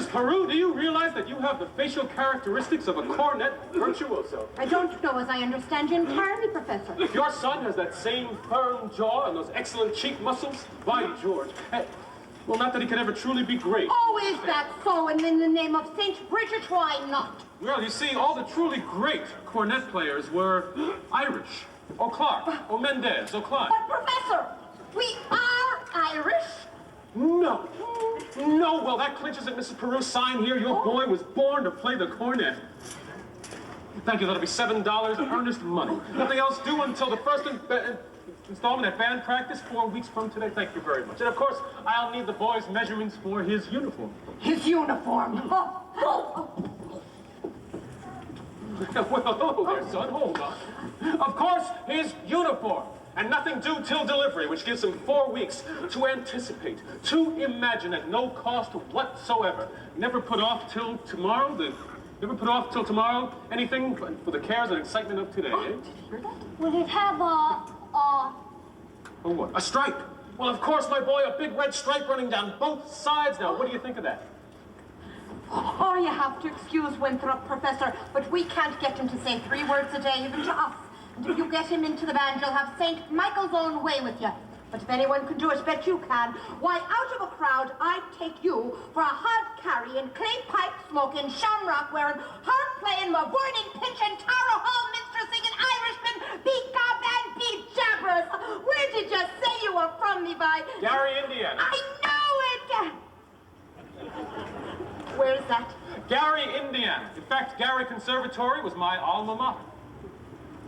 Miss Peru, do you realize that you have the facial characteristics of a cornet virtuoso? I don't know as I understand you entirely, Professor. If your son has that same firm jaw and those excellent cheek muscles, by George. Well, not that he could ever truly be great. Oh, is that so? And in the name of St. Bridget, why not? Well, you see, all the truly great cornet players were Irish. O'Clark, O'Mendez, O'Clyde. But, Professor, we are Irish. No. No, well, that clinches it, Mrs. Peru. Sign here, your boy was born to play the cornet. Thank you, that'll be $7 earnest money. Nothing else due until the first installment at band practice 4 weeks from today. Thank you very much. And, of course, I'll need the boy's measurements for his uniform. His uniform? Well, hello there, son. Hold on. Of course, his uniform. And nothing due till delivery, which gives him 4 weeks to anticipate, to imagine at no cost whatsoever. Never put off till tomorrow. Never put off till tomorrow anything for the cares and excitement of today, eh? Will it have A what? A stripe. Well, of course, my boy, a big red stripe running down both sides. Now, what do you think of that? Oh, you have to excuse Winthrop, Professor, but we can't get him to say 3 words a day, even to us. And if you get him into the band, you'll have St. Michael's own way with you. But if anyone can do it, bet you can. Why, out of a crowd, I'd take you for a hard-carrying, clay-pipe-smoking, shamrock-wearing, harp-playing, Mavorning, pinching, Tara Hall, minstrel-singing Irishman, be-gob and be-jabbers. Where did you say you were from, me by? Gary, Indiana. I know it! Where's that? Gary, Indiana. In fact, Gary Conservatory was my alma mater.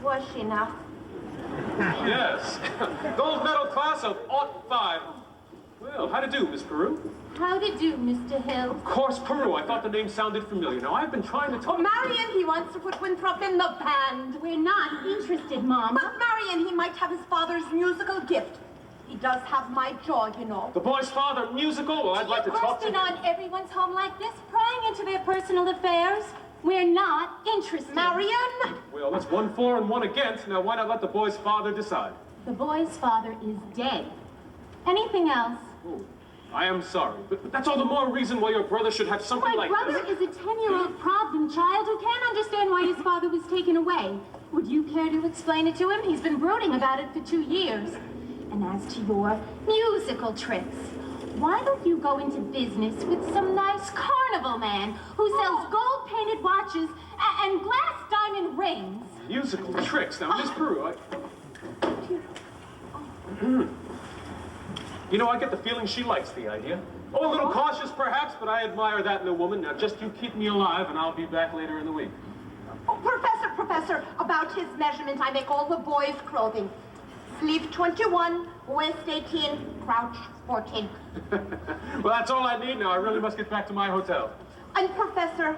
Was she now? Yes. Gold medal class of '05. Well, how to do, Miss Peru? How to do, Mr. Hill? Of course, Peru. I thought the name sounded familiar. Now, I've been trying to talk... Marion, he wants to put Winthrop in the band. We're not interested, Mama. But Marion, he might have his father's musical gift. He does have my jaw, you know. The boy's father, musical? Well, I'd like to talk to him. On everyone's home like this, prying into their personal affairs. We're not interested. Marion? Well, that's 1 for and 1 against. Now, why not let the boy's father decide? The boy's father is dead. Anything else? Oh, I am sorry, but that's all the more reason why your brother should have something like this. My brother is a 10-year-old problem child who can't understand why his father was taken away. Would you care to explain it to him? He's been brooding about it for 2 years. And as to your musical tricks, why don't you go into business with some nice carnival man who sells gold-painted watches and glass diamond rings? Musical tricks. Now, Miss Peru, You know, I get the feeling she likes the idea. Oh, a little cautious, perhaps, but I admire that in a woman. Now, just you keep me alive, and I'll be back later in the week. Oh, Professor, about his measurement, I make all the boys' clothing. Sleeve 21, waist 18, crouch 14. Well, that's all I need now. I really must get back to my hotel. And, Professor,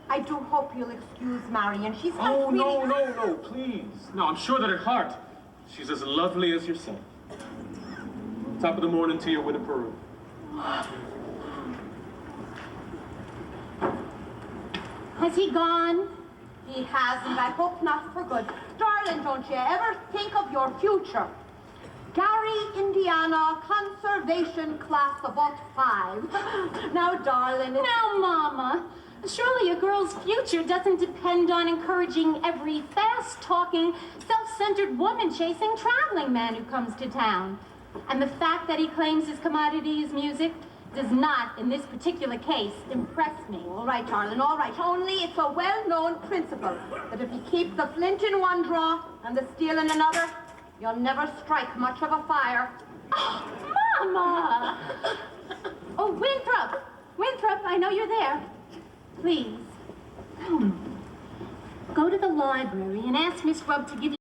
I do hope you'll excuse Marion. She's not Oh, really... no, please. No, I'm sure that at heart, she's as lovely as your son. Top of the morning to you, Winnie Peru. Has he gone? He has, and I hope not for good. Darling, don't you ever think of your future. Gary, Indiana, conservation class of '05. Now, darling, it's... Now, Mama, surely a girl's future doesn't depend on encouraging every fast-talking, self-centered woman-chasing traveling man who comes to town. And the fact that he claims his commodity is music does not, in this particular case, impress me. All right, darling, all right. Only it's a well-known principle that if you keep the flint in one drawer and the steel in another, you'll never strike much of a fire. Oh, Mama! Oh, Winthrop! Winthrop, I know you're there. Please, go to the library and ask Miss Grubb to give you